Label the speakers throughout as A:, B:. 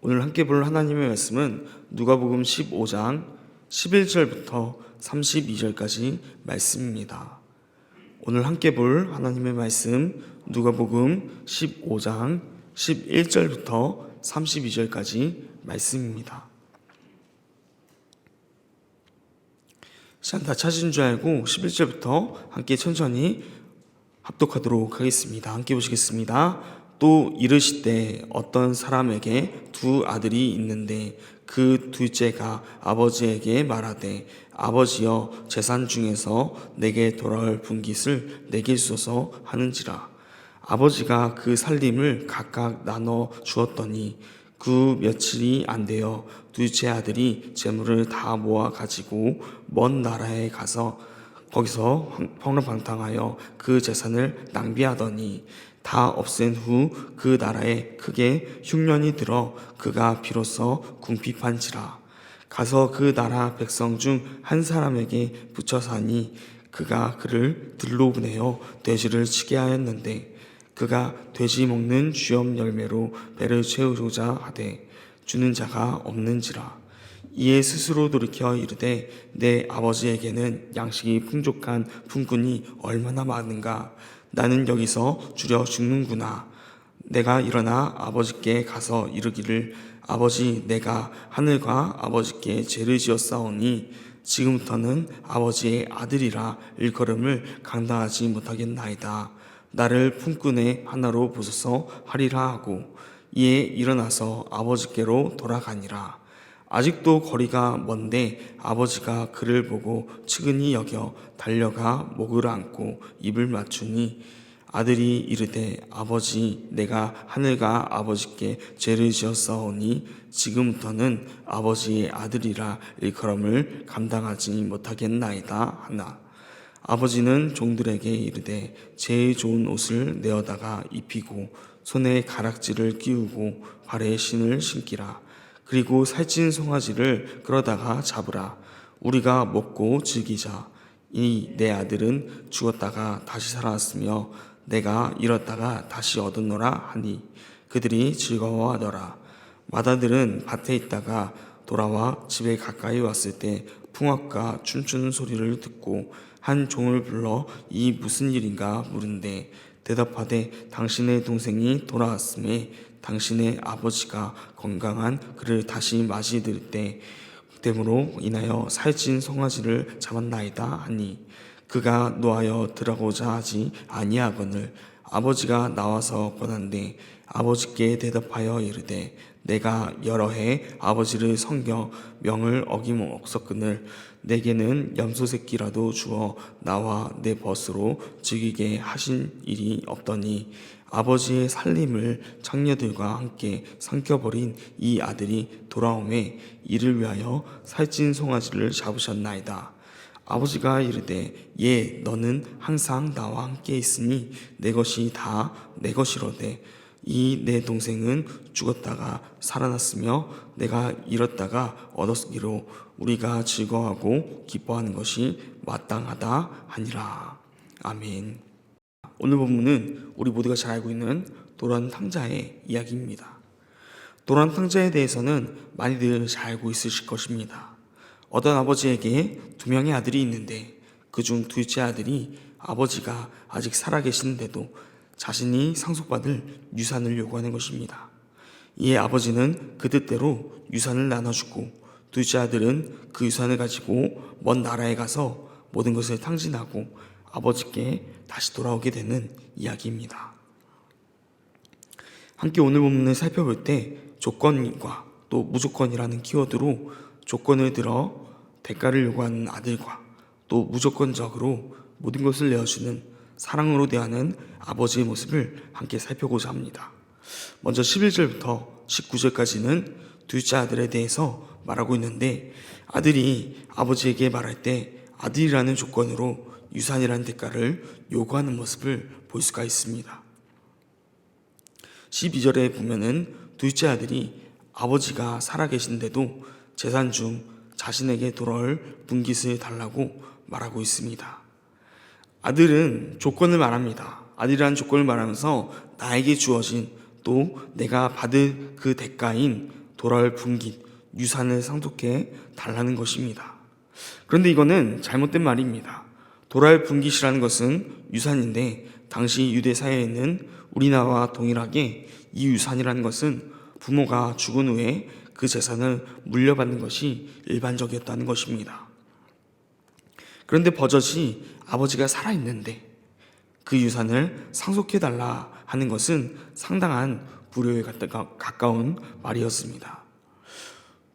A: 오늘 함께 볼 하나님의 말씀은 누가복음 15장 11절부터 32절까지 말씀입니다. 오늘 함께 볼 하나님의 말씀 누가복음 15장 11절부터 32절까지 말씀입니다. 시간 다 차신 줄 알고 11절부터 함께 천천히 합독하도록 하겠습니다. 함께 보시겠습니다. 또 이르시되 어떤 사람에게 두 아들이 있는데 그 둘째가 아버지에게 말하되 아버지여 재산 중에서 내게 돌아올 분깃을 내게 주소서 하는지라. 아버지가 그 살림을 각각 나눠 주었더니 그 며칠이 안 되어 둘째 아들이 재물을 다 모아 가지고 먼 나라에 가서 거기서 황홀방탕하여 그 재산을 낭비하더니 다 없앤 후 그 나라에 크게 흉년이 들어 그가 비로소 궁핍한지라. 가서 그 나라 백성 중 한 사람에게 붙여 사니 그가 그를 들로 보내어 돼지를 치게 하였는데 그가 돼지 먹는 쥐염 열매로 배를 채우고자 하되 주는 자가 없는지라. 이에 스스로 돌이켜 이르되 내 아버지에게는 양식이 풍족한 품꾼이 얼마나 많은가. 나는 여기서 주려 죽는구나. 내가 일어나 아버지께 가서 이르기를 아버지 내가 하늘과 아버지께 죄를 지었사오니 지금부터는 아버지의 아들이라 일컬음을 감당하지 못하겠나이다. 나를 품꾼의 하나로 보소서 하리라 하고 이에 일어나서 아버지께로 돌아가니라. 아직도 거리가 먼데 아버지가 그를 보고 측은히 여겨 달려가 목을 안고 입을 맞추니 아들이 이르되 아버지 내가 하늘과 아버지께 죄를 지었사오니 지금부터는 아버지의 아들이라 일컬음을 감당하지 못하겠나이다 하나. 아버지는 종들에게 이르되 제일 좋은 옷을 내어다가 입히고 손에 가락지를 끼우고 발에 신을 신기라. 그리고 살찐 송아지를 끌어다가 잡으라. 우리가 먹고 즐기자. 이 내 아들은 죽었다가 다시 살아났으며 내가 잃었다가 다시 얻었노라 하니 그들이 즐거워하더라. 맏아들은 밭에 있다가 돌아와 집에 가까이 왔을 때 풍악과 춤추는 소리를 듣고 한 종을 불러 이 무슨 일인가 물은데 대답하되 당신의 동생이 돌아왔음에 당신의 아버지가 건강한 그를 다시 맞이들 때 때문로 인하여 살찐 송아지를 잡았나이다 하니 그가 노하여 들어가고자 하지 아니하거늘 아버지가 나와서 권한대 아버지께 대답하여 이르되 내가 여러 해 아버지를 섬겨 명을 어김없었거늘 내게는 염소 새끼라도 주어 나와 내 벗으로 즐기게 하신 일이 없더니 아버지의 살림을 창녀들과 함께 삼켜버린 이 아들이 돌아오매 이를 위하여 살찐 송아지를 잡으셨나이다. 아버지가 이르되 예 너는 항상 나와 함께 있으니 내 것이 다 내 것이로되 이 내 동생은 죽었다가 살아났으며 내가 잃었다가 얻었기로 우리가 즐거워하고 기뻐하는 것이 마땅하다 하니라. 아멘. 오늘 본문은 우리 모두가 잘 알고 있는 도란 탕자의 이야기입니다. 도란 탕자에 대해서는 많이들 잘 알고 있으실 것입니다. 어떤 아버지에게 두 명의 아들이 있는데 그중 둘째 아들이 아버지가 아직 살아계시는데도 자신이 상속받을 유산을 요구하는 것입니다. 이에 아버지는 그 뜻대로 유산을 나눠주고 둘째 아들은 그 유산을 가지고 먼 나라에 가서 모든 것을 탕진하고 아버지께 다시 돌아오게 되는 이야기입니다. 함께 오늘 본문을 살펴볼 때 조건과 또 무조건이라는 키워드로 조건을 들어 대가를 요구하는 아들과 또 무조건적으로 모든 것을 내어주는 사랑으로 대하는 아버지의 모습을 함께 살펴보고자 합니다. 먼저 11절부터 19절까지는 둘째 아들에 대해서 말하고 있는데 아들이 아버지에게 말할 때 아들이라는 조건으로 유산이라는 대가를 요구하는 모습을 볼 수가 있습니다. 12절에 보면은 둘째 아들이 아버지가 살아계신데도 재산 중 자신에게 돌아올 분깃을 달라고 말하고 있습니다. 아들은 조건을 말합니다. 아들이라는 조건을 말하면서 나에게 주어진 또 내가 받을 그 대가인 돌아올 분깃, 유산을 상속해 달라는 것입니다. 그런데 이거는 잘못된 말입니다. 돌아올 분깃이라는 것은 유산인데 당시 유대 사회에는 우리나라와 동일하게 이 유산이라는 것은 부모가 죽은 후에 그 재산을 물려받는 것이 일반적이었다는 것입니다. 그런데 버젓이 아버지가 살아있는데 그 유산을 상속해달라 하는 것은 상당한 불효에 가까운 말이었습니다.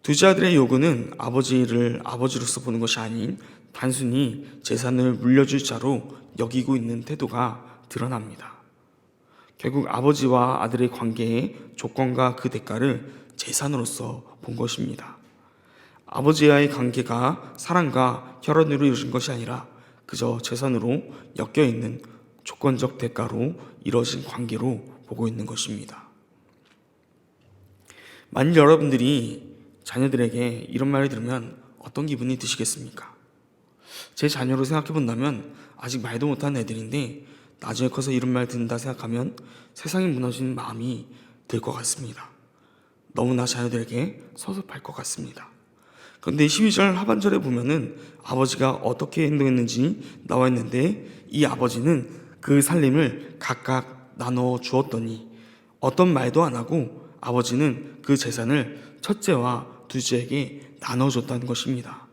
A: 둘째 아들의 요구는 아버지를 아버지로서 보는 것이 아닌 단순히 재산을 물려줄 자로 여기고 있는 태도가 드러납니다. 결국 아버지와 아들의 관계의 조건과 그 대가를 재산으로서 본 것입니다. 아버지와의 관계가 사랑과 혈연으로 이루어진 것이 아니라 그저 재산으로 엮여있는 조건적 대가로 이루어진 관계로 보고 있는 것입니다. 만일 여러분들이 자녀들에게 이런 말을 들으면 어떤 기분이 드시겠습니까? 제 자녀로 생각해 본다면 아직 말도 못한 애들인데 나중에 커서 이런 말 듣는다 생각하면 세상이 무너지는 마음이 들 것 같습니다. 너무나 자녀들에게 섭섭할 것 같습니다. 그런데 12절 하반절에 보면은 아버지가 어떻게 행동했는지 나와 있는데 이 아버지는 그 살림을 각각 나눠 주었더니 어떤 말도 안 하고 아버지는 그 재산을 첫째와 둘째에게 나눠줬다는 것입니다.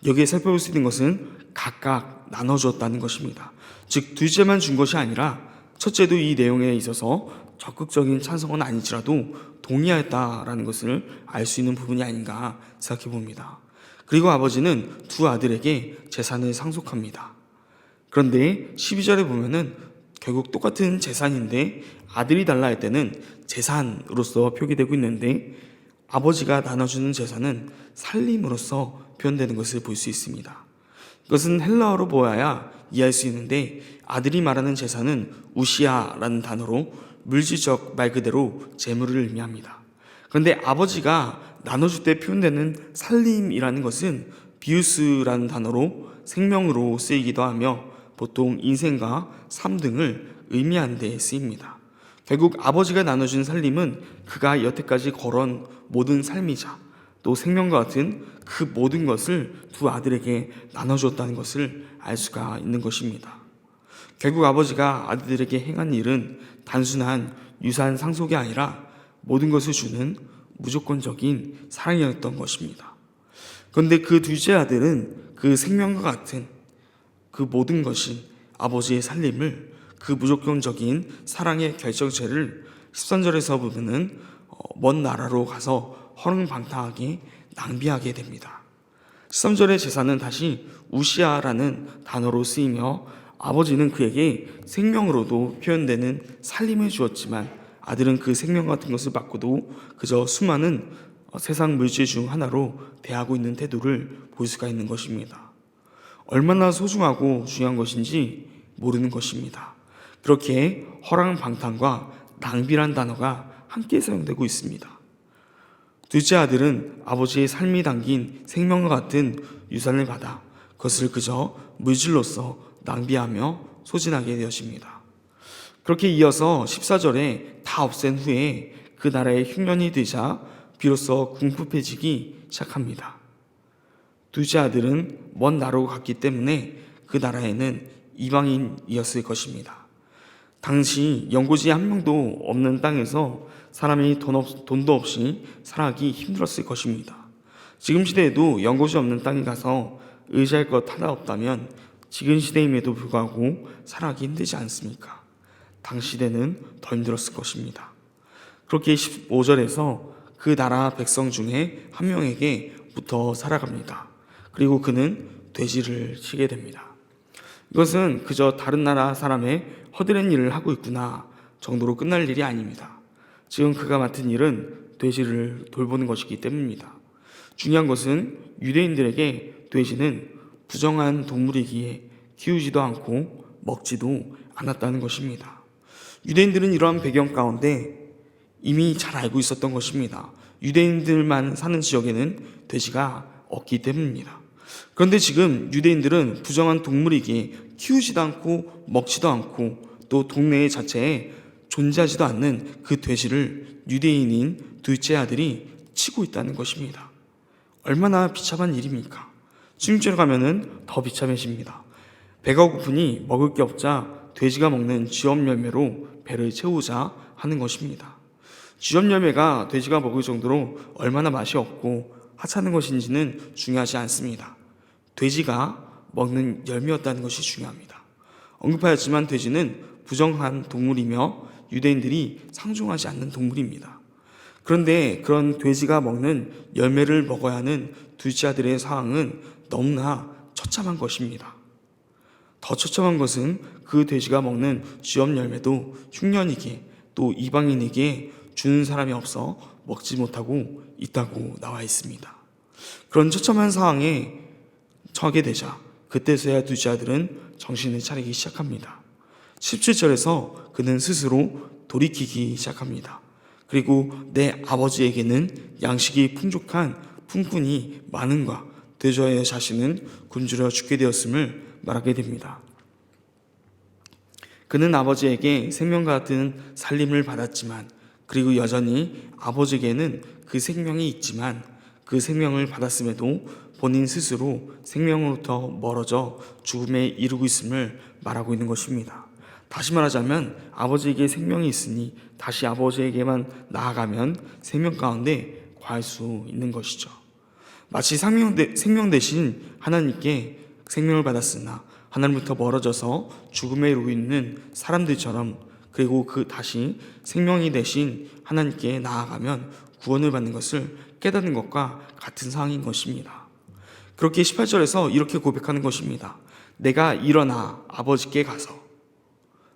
A: 여기에 살펴볼 수 있는 것은 각각 나눠줬다는 것입니다. 즉 둘째만 준 것이 아니라 첫째도 이 내용에 있어서 적극적인 찬성은 아니지라도 동의하였다라는 것을 알 수 있는 부분이 아닌가 생각해 봅니다. 그리고 아버지는 두 아들에게 재산을 상속합니다. 그런데 12절에 보면은 결국 똑같은 재산인데 아들이 달라 할 때는 재산으로서 표기되고 있는데 아버지가 나눠주는 재산은 살림으로서 표현되는 것을 볼 수 있습니다. 이것은 헬라어로 보아야 이해할 수 있는데 아들이 말하는 재산은 우시아라는 단어로 물질적 말 그대로 재물을 의미합니다. 그런데 아버지가 나눠줄 때 표현되는 살림이라는 것은 비우스라는 단어로 생명으로 쓰이기도 하며 보통 인생과 삶 등을 의미하는 데 쓰입니다. 결국 아버지가 나눠준 살림은 그가 여태까지 걸어온 모든 삶이자 또 생명과 같은 그 모든 것을 두 아들에게 나눠줬다는 것을 알 수가 있는 것입니다. 결국 아버지가 아들들에게 행한 일은 단순한 유산 상속이 아니라 모든 것을 주는 무조건적인 사랑이었던 것입니다. 그런데 그 둘째 아들은 그 생명과 같은 그 모든 것이 아버지의 살림을 그 무조건적인 사랑의 결정체를 13절에서 보면은 먼 나라로 가서 허랑방탕하게 낭비하게 됩니다. 13절의 재산은 다시 우시아라는 단어로 쓰이며 아버지는 그에게 생명으로도 표현되는 살림을 주었지만 아들은 그 생명 같은 것을 받고도 그저 수많은 세상 물질 중 하나로 대하고 있는 태도를 볼 수가 있는 것입니다. 얼마나 소중하고 중요한 것인지 모르는 것입니다. 그렇게 허랑방탕과 낭비란 단어가 함께 사용되고 있습니다. 둘째 아들은 아버지의 삶이 담긴 생명과 같은 유산을 받아 그것을 그저 물질로서 낭비하며 소진하게 되었습니다. 그렇게 이어서 14절에 다 없앤 후에 그 나라의 흉년이 되자 비로소 궁핍해지기 시작합니다. 둘째 아들은 먼 나라로 갔기 때문에 그 나라에는 이방인이었을 것입니다. 당시 연고지 한 명도 없는 땅에서 사람이 돈도 없이 살아가기 힘들었을 것입니다. 지금 시대에도 연고지 없는 땅에 가서 의지할 것 하나 없다면 지금 시대임에도 불구하고 살아가기 힘들지 않습니까? 당시 시대는 더 힘들었을 것입니다. 그렇게 15절에서 그 나라 백성 중에 한 명에게 붙어 살아갑니다. 그리고 그는 돼지를 치게 됩니다. 이것은 그저 다른 나라 사람의 허드렛 일을 하고 있구나 정도로 끝날 일이 아닙니다. 지금 그가 맡은 일은 돼지를 돌보는 것이기 때문입니다. 중요한 것은 유대인들에게 돼지는 부정한 동물이기에 키우지도 않고 먹지도 않았다는 것입니다. 유대인들은 이러한 배경 가운데 이미 잘 알고 있었던 것입니다. 유대인들만 사는 지역에는 돼지가 없기 때문입니다. 그런데 지금 유대인들은 부정한 동물이기에 키우지도 않고 먹지도 않고 또 동네 자체에 존재하지도 않는 그 돼지를 유대인인 둘째 아들이 치고 있다는 것입니다. 얼마나 비참한 일입니까? 16절에 가면은 더 비참해집니다. 배가 고프니 먹을 게 없자 돼지가 먹는 쥐업 열매로 배를 채우자 하는 것입니다. 쥐업 열매가 돼지가 먹을 정도로 얼마나 맛이 없고 하찮은 것인지는 중요하지 않습니다. 돼지가 먹는 열매였다는 것이 중요합니다. 언급하였지만 돼지는 부정한 동물이며 유대인들이 상종하지 않는 동물입니다. 그런데 그런 돼지가 먹는 열매를 먹어야 하는 둘째 아들의 상황은 너무나 처참한 것입니다. 더 처참한 것은 그 돼지가 먹는 쥐업 열매도 흉년이게 또 이방인에게 주는 사람이 없어 먹지 못하고 있다고 나와 있습니다. 그런 처참한 상황에 처하게 되자 그때서야 둘째 아들은 정신을 차리기 시작합니다. 17절에서 그는 스스로 돌이키기 시작합니다. 그리고 내 아버지에게는 양식이 풍족한 품꾼이 많은가 되저의 자신은 굶주려 죽게 되었음을 말하게 됩니다. 그는 아버지에게 생명과 같은 살림을 받았지만 그리고 여전히 아버지에게는 그 생명이 있지만 그 생명을 받았음에도 본인 스스로 생명으로부터 멀어져 죽음에 이르고 있음을 말하고 있는 것입니다. 다시 말하자면 아버지에게 생명이 있으니 다시 아버지에게만 나아가면 생명 가운데 거할 수 있는 것이죠. 마치 생명 대신 하나님께 생명을 받았으나 하나님부터 멀어져서 죽음에 이르고 있는 사람들처럼 그리고 그 다시 생명이 되신 하나님께 나아가면 구원을 받는 것을 깨닫는 것과 같은 상황인 것입니다. 그렇게 18절에서 이렇게 고백하는 것입니다. 내가 일어나 아버지께 가서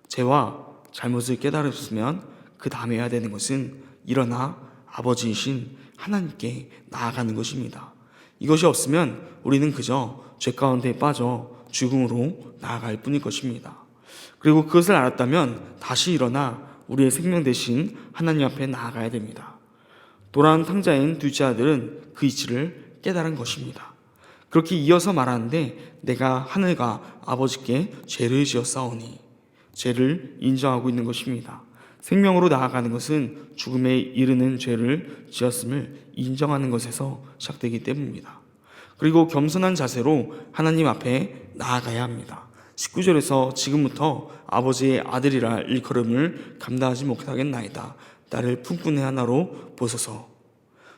A: 죄와 잘못을 깨달았으면 그 다음에 해야 되는 것은 일어나 아버지이신 하나님께 나아가는 것입니다. 이것이 없으면 우리는 그저 죄 가운데 빠져 죽음으로 나아갈 뿐일 것입니다. 그리고 그것을 알았다면 다시 일어나 우리의 생명 대신 하나님 앞에 나아가야 됩니다. 돌아온 탕자인 둘째 아들은 그 이치를 깨달은 것입니다. 그렇게 이어서 말하는데 내가 하늘과 아버지께 죄를 지었사오니 죄를 인정하고 있는 것입니다. 생명으로 나아가는 것은 죽음에 이르는 죄를 지었음을 인정하는 것에서 시작되기 때문입니다. 그리고 겸손한 자세로 하나님 앞에 나아가야 합니다. 19절에서 지금부터 아버지의 아들이라 일컬음을 감당하지 못하겠나이다. 나를 품꾼의 하나로 보소서.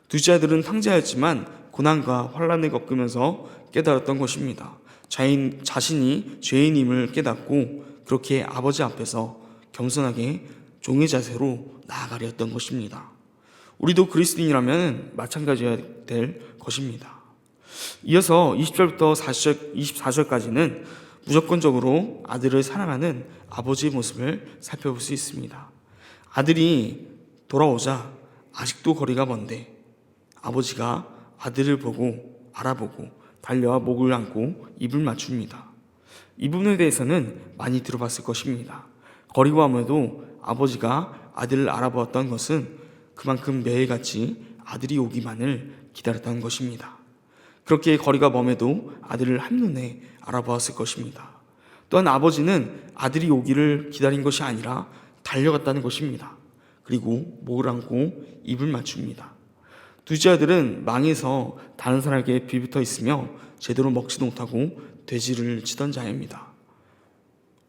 A: 둘째 아들은 탕자였지만 고난과 환난을 겪으면서 깨달았던 것입니다. 자신이 죄인임을 깨닫고 그렇게 아버지 앞에서 겸손하게 종의 자세로 나아가려 했던 것입니다. 우리도 그리스도인이라면 마찬가지여야 될 것입니다. 이어서 20절부터 24절까지는 무조건적으로 아들을 사랑하는 아버지의 모습을 살펴볼 수 있습니다. 아들이 돌아오자 아직도 거리가 먼데 아버지가 아들을 보고 알아보고 달려와 목을 안고 입을 맞춥니다. 이 부분에 대해서는 많이 들어봤을 것입니다. 거리가 먼에도 아버지가 아들을 알아보았던 것은 그만큼 매일같이 아들이 오기만을 기다렸다는 것입니다. 그렇게 거리가 먼에도 아들을 한눈에 알아보았을 것입니다. 또한 아버지는 아들이 오기를 기다린 것이 아니라 달려갔다는 것입니다. 그리고 목을 안고 입을 맞춥니다. 둘째 아들은 망해서 다른 사람에게 빌붙어 있으며 제대로 먹지도 못하고 돼지를 치던 자입니다.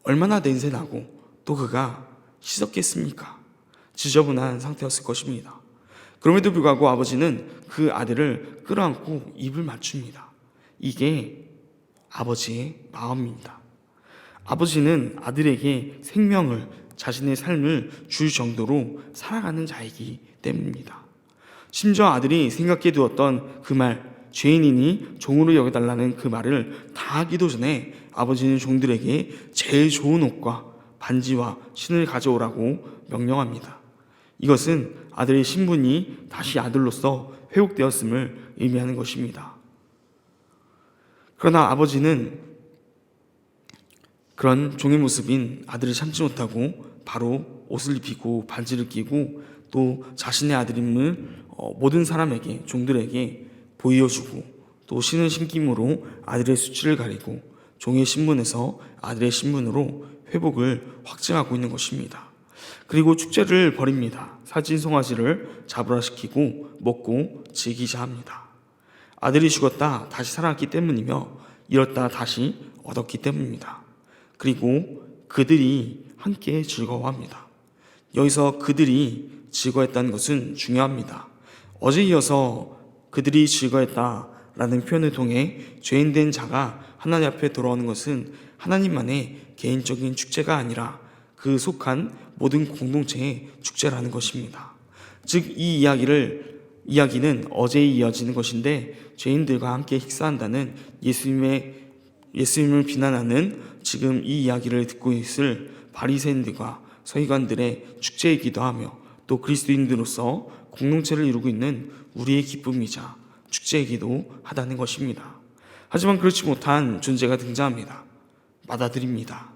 A: 얼마나 냄새나고 또 그가 씻었겠습니까? 지저분한 상태였을 것입니다. 그럼에도 불구하고 아버지는 그 아들을 끌어안고 입을 맞춥니다. 이게 아버지의 마음입니다. 아버지는 아들에게 생명을, 자신의 삶을 줄 정도로 사랑하는 자이기 때문입니다. 심지어 아들이 생각해 두었던 그 말, 죄인이니 종으로 여겨달라는 그 말을 다 하기도 전에 아버지는 종들에게 제일 좋은 옷과 반지와 신을 가져오라고 명령합니다. 이것은 아들의 신분이 다시 아들로서 회복되었음을 의미하는 것입니다. 그러나 아버지는 그런 종의 모습인 아들을 참지 못하고 바로 옷을 입히고 반지를 끼고 또 자신의 아들임을 모든 사람에게, 종들에게 보여주고 또 신을 신김으로 아들의 수치를 가리고 종의 신분에서 아들의 신분으로 회복을 확증하고 있는 것입니다. 그리고 축제를 벌입니다. 살찐 송아지를 잡으라 시키고 먹고 즐기자 합니다. 아들이 죽었다 다시 살아났기 때문이며 잃었다 다시 얻었기 때문입니다. 그리고 그들이 함께 즐거워합니다. 여기서 그들이 즐거워했다는 것은 중요합니다. 어제 이어서 그들이 즐거워했다라는 표현을 통해 죄인된 자가 하나님 앞에 돌아오는 것은 하나님만의 개인적인 축제가 아니라 그 속한 모든 공동체의 축제라는 것입니다. 즉 이 이야기는 어제에 이어지는 것인데 죄인들과 함께 식사한다는 예수님을 비난하는 지금 이 이야기를 듣고 있을 바리새인들과 서기관들의 축제이기도 하며 또 그리스도인들로서 공동체를 이루고 있는 우리의 기쁨이자 축제이기도 하다는 것입니다. 하지만 그렇지 못한 존재가 등장합니다. 마다들입니다.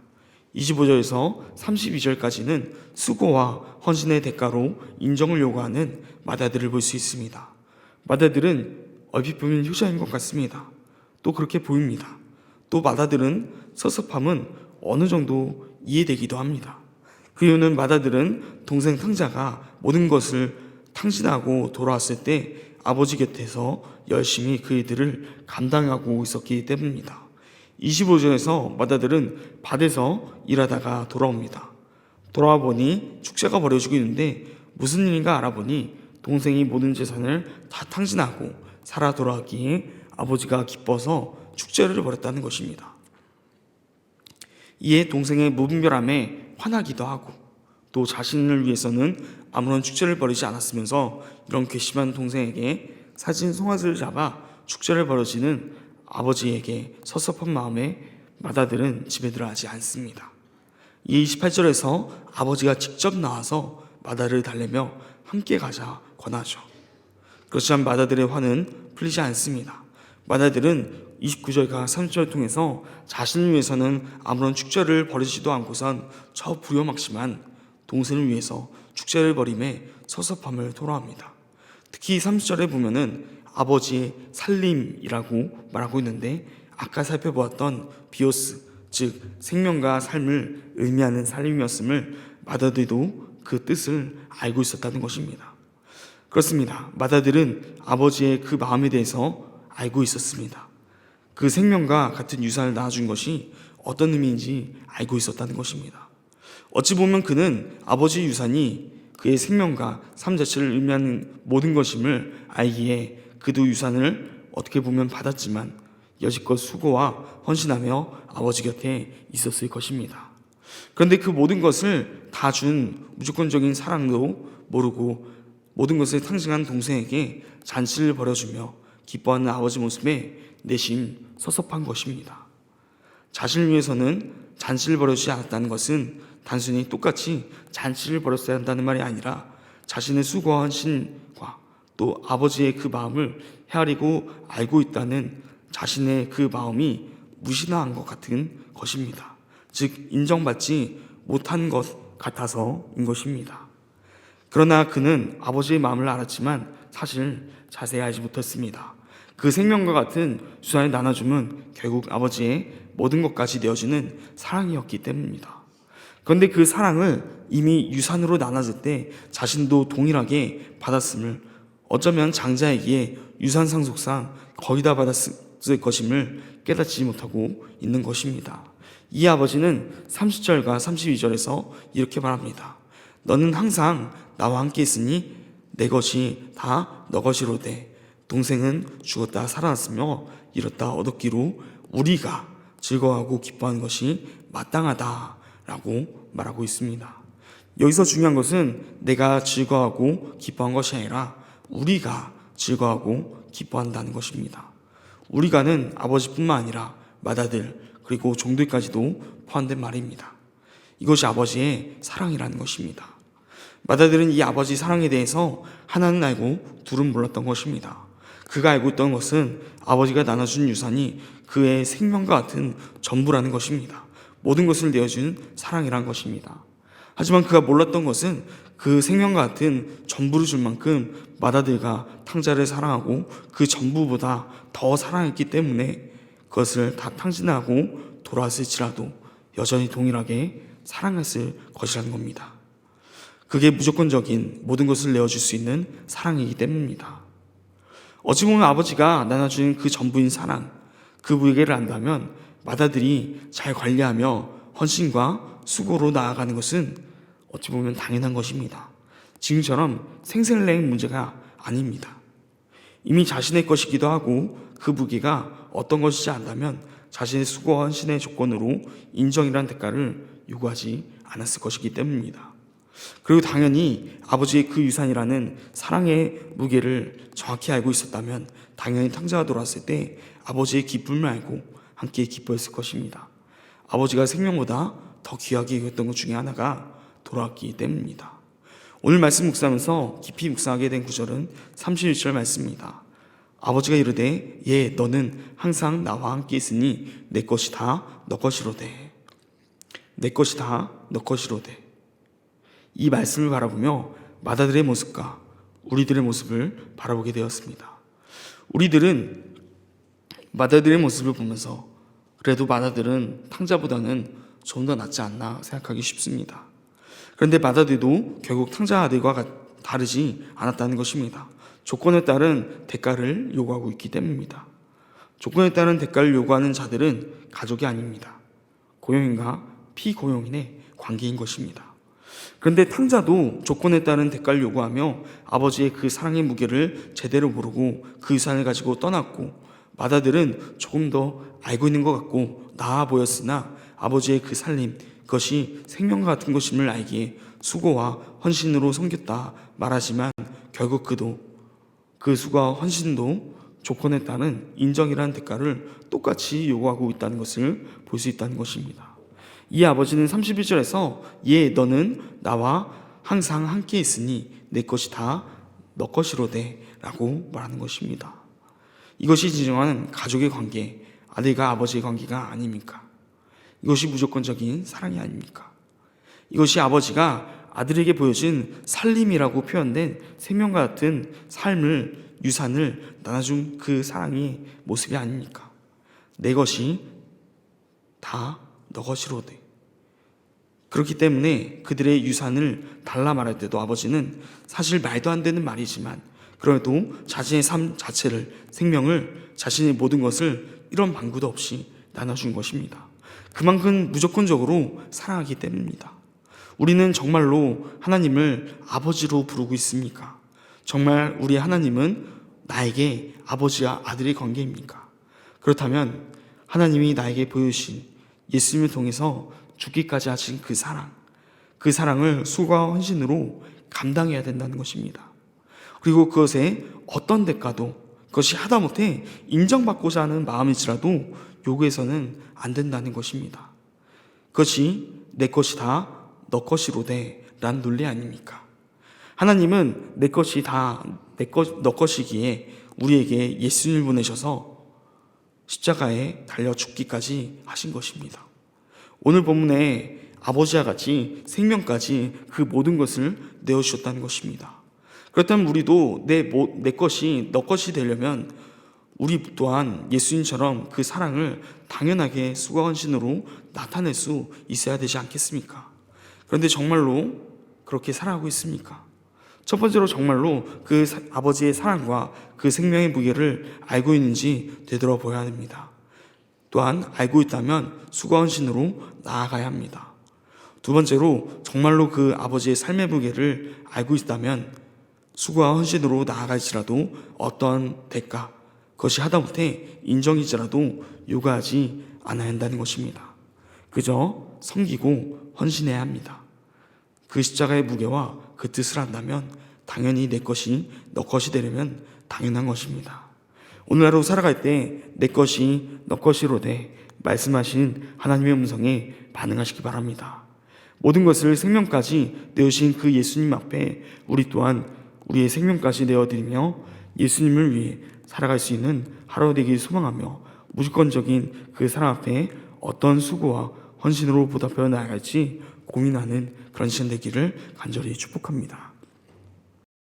A: 25절에서 32절까지는 수고와 헌신의 대가로 인정을 요구하는 마다들을 볼 수 있습니다. 마다들은 얼핏 보면 효자인 것 같습니다. 또 그렇게 보입니다. 또 마다들은 섭섭함은 어느 정도 이해되기도 합니다. 그 이유는 마다들은 동생 탕자가 모든 것을 탕진하고 돌아왔을 때 아버지 곁에서 열심히 그 일들을 감당하고 있었기 때문입니다. 25절에서 마다들은 밭에서 일하다가 돌아옵니다. 돌아와 보니 축제가 벌어지고 있는데 무슨 일인가 알아보니 동생이 모든 재산을 다 탕진하고 살아 돌아왔기에 아버지가 기뻐서 축제를 벌였다는 것입니다. 이에 동생의 무분별함에 화나기도 하고 또 자신을 위해서는 아무런 축제를 벌이지 않았으면서 이런 괘씸한 동생에게 살찐 송아지를 잡아 축제를 벌어지는 아버지에게 섭섭한 마음에 마다들은 집에 들어가지 않습니다. 이 28절에서 아버지가 직접 나와서 마다를 달래며 함께 가자 권하죠. 그렇지만 마다들의 화는 풀리지 않습니다. 마다들은 29절과 30절을 통해서 자신을 위해서는 아무런 축제를 벌이지도 않고선 저 부요막심한 동생을 위해서 축제를 벌임에 섭섭함을 토로합니다. 특히 30절에 보면은 아버지의 살림이라고 말하고 있는데 아까 살펴보았던 비오스, 즉 생명과 삶을 의미하는 살림이었음을 마다들도 그 뜻을 알고 있었다는 것입니다. 그렇습니다. 마다들은 아버지의 그 마음에 대해서 알고 있었습니다. 그 생명과 같은 유산을 낳아준 것이 어떤 의미인지 알고 있었다는 것입니다. 어찌 보면 그는 아버지의 유산이 그의 생명과 삶 자체를 의미하는 모든 것임을 알기에 그도 유산을 어떻게 보면 받았지만 여지껏 수고와 헌신하며 아버지 곁에 있었을 것입니다. 그런데 그 모든 것을 다 준 무조건적인 사랑도 모르고 모든 것을 탕진한 동생에게 잔치를 벌여주며 기뻐하는 아버지 모습에 내심 섭섭한 것입니다. 자신을 위해서는 잔치를 벌여주지 않았다는 것은 단순히 똑같이 잔치를 벌였어야 한다는 말이 아니라 자신의 수고와 헌신과 또 아버지의 그 마음을 헤아리고 알고 있다는 자신의 그 마음이 무신화한 것 같은 것입니다. 즉 인정받지 못한 것 같아서인 것입니다. 그러나 그는 아버지의 마음을 알았지만 사실 자세히 알지 못했습니다. 그 생명과 같은 유산을 나눠주면 결국 아버지의 모든 것까지 내어주는 사랑이었기 때문입니다. 그런데 그 사랑을 이미 유산으로 나눠줄 때 자신도 동일하게 받았음을, 어쩌면 장자이기에 유산 상속상 거의 다 받았을 것임을 깨닫지 못하고 있는 것입니다. 이 아버지는 30절과 32절에서 이렇게 말합니다. 너는 항상 나와 함께 있으니 내 것이 다 너 것이로되 동생은 죽었다 살아났으며 잃었다 얻었기로 우리가 즐거워하고 기뻐하는 것이 마땅하다라고 말하고 있습니다. 여기서 중요한 것은 내가 즐거워하고 기뻐한 것이 아니라 우리가 즐거워하고 기뻐한다는 것입니다. 우리가는 아버지뿐만 아니라 마다들 그리고 종들까지도 포함된 말입니다. 이것이 아버지의 사랑이라는 것입니다. 마다들은 이 아버지 사랑에 대해서 하나는 알고 둘은 몰랐던 것입니다. 그가 알고 있던 것은 아버지가 나눠준 유산이 그의 생명과 같은 전부라는 것입니다. 모든 것을 내어준 사랑이란 것입니다. 하지만 그가 몰랐던 것은 그 생명과 같은 전부를 줄 만큼 마다들과 탕자를 사랑하고 그 전부보다 더 사랑했기 때문에 그것을 다 탕진하고 돌아왔을지라도 여전히 동일하게 사랑했을 것이라는 겁니다. 그게 무조건적인 모든 것을 내어줄 수 있는 사랑이기 때문입니다. 어찌 보면 아버지가 나눠주는 그 전부인 사랑, 그 무게를 안다면 맏아들이 잘 관리하며 헌신과 수고로 나아가는 것은 어찌 보면 당연한 것입니다. 지금처럼 생색낸 문제가 아닙니다. 이미 자신의 것이기도 하고 그 무게가 어떤 것이지 않다면 자신의 수고와 헌신의 조건으로 인정이란 대가를 요구하지 않았을 것이기 때문입니다. 그리고 당연히 아버지의 그 유산이라는 사랑의 무게를 정확히 알고 있었다면 당연히 탕자가 돌아왔을 때 아버지의 기쁨을 알고 함께 기뻐했을 것입니다. 아버지가 생명보다 더 귀하게 여겼던 것 중에 하나가 돌아왔기 때문입니다. 오늘 말씀 묵상하면서 깊이 묵상하게 된 구절은 31절 말씀입니다. 아버지가 이르되 너는 항상 나와 함께 있으니 내 것이 다 너 것이로되. 내 것이 다 너 것이로되. 이 말씀을 바라보며 맏아들의 모습과 우리들의 모습을 바라보게 되었습니다. 우리들은 맏아들의 모습을 보면서 그래도 맏아들은 탕자보다는 좀 더 낫지 않나 생각하기 쉽습니다. 그런데 맏아들도 결국 탕자 아들과 다르지 않았다는 것입니다. 조건에 따른 대가를 요구하고 있기 때문입니다. 조건에 따른 대가를 요구하는 자들은 가족이 아닙니다. 고용인과 피고용인의 관계인 것입니다. 그런데 탕자도 조건에 따른 대가를 요구하며 아버지의 그 사랑의 무게를 제대로 모르고 그 유산을 가지고 떠났고, 맏아들은 조금 더 알고 있는 것 같고 나아 보였으나 아버지의 그 살림, 그것이 생명과 같은 것임을 알기에 수고와 헌신으로 섬겼다 말하지만 결국 그도 그 수고와 헌신도 조건에 따른 인정이라는 대가를 똑같이 요구하고 있다는 것을 볼 수 있다는 것입니다. 이 아버지는 31절에서 너는 나와 항상 함께 있으니 내 것이 다 너 것이로되 라고 말하는 것입니다. 이것이 진정한 가족의 관계, 아들과 아버지의 관계가 아닙니까? 이것이 무조건적인 사랑이 아닙니까? 이것이 아버지가 아들에게 보여준 살림이라고 표현된 생명과 같은 삶을, 유산을 나눠준 그 사랑의 모습이 아닙니까? 내 것이 다 너 것이로되. 그렇기 때문에 그들의 유산을 달라 말할 때도 아버지는 사실 말도 안 되는 말이지만 그래도 자신의 삶 자체를, 생명을, 자신의 모든 것을 이런 방구도 없이 나눠준 것입니다. 그만큼 무조건적으로 사랑하기 때문입니다. 우리는 정말로 하나님을 아버지로 부르고 있습니까? 정말 우리 하나님은 나에게 아버지와 아들의 관계입니까? 그렇다면 하나님이 나에게 보여주신 예수님을 통해서 죽기까지 하신 그 사랑을 수고와 헌신으로 감당해야 된다는 것입니다. 그리고 그것에 어떤 대가도, 그것이 하다못해 인정받고자 하는 마음일지라도 요구해서는 안 된다는 것입니다. 그것이 내 것이 다 너 것이로되 라는 논리 아닙니까? 하나님은 내 것이 다 너 것이기에 우리에게 예수님을 보내셔서 십자가에 달려 죽기까지 하신 것입니다. 오늘 본문에 아버지와 같이 생명까지 그 모든 것을 내어주셨다는 것입니다. 그렇다면 우리도 내 것이 너 것이 되려면 우리 또한 예수님처럼 그 사랑을 당연하게 수고와 헌신으로 나타낼 수 있어야 되지 않겠습니까? 그런데 정말로 그렇게 살아가고 있습니까? 첫 번째로 정말로 그 아버지의 사랑과 그 생명의 무게를 알고 있는지 되돌아보아야 합니다. 또한 알고 있다면 수고와 헌신으로 나아가야 합니다. 두 번째로 정말로 그 아버지의 삶의 무게를 알고 있다면 수고와 헌신으로 나아갈지라도 어떠한 대가, 그것이 하다못해 인정이지라도 요구하지 않아야 한다는 것입니다. 그저 섬기고 헌신해야 합니다. 그 십자가의 무게와 그 뜻을 안다면 당연히 내 것이 너 것이 되려면 당연한 것입니다. 오늘 하루 살아갈 때 내 것이 너 것이로되 말씀하신 하나님의 음성에 반응하시기 바랍니다. 모든 것을 생명까지 내어주신 그 예수님 앞에 우리 또한 우리의 생명까지 내어드리며 예수님을 위해 살아갈 수 있는 하루 되길 소망하며 무조건적인 그 사랑 앞에 어떤 수고와 헌신으로 보답해 나아갈지 고민하는 그런 시간 되기를 간절히 축복합니다.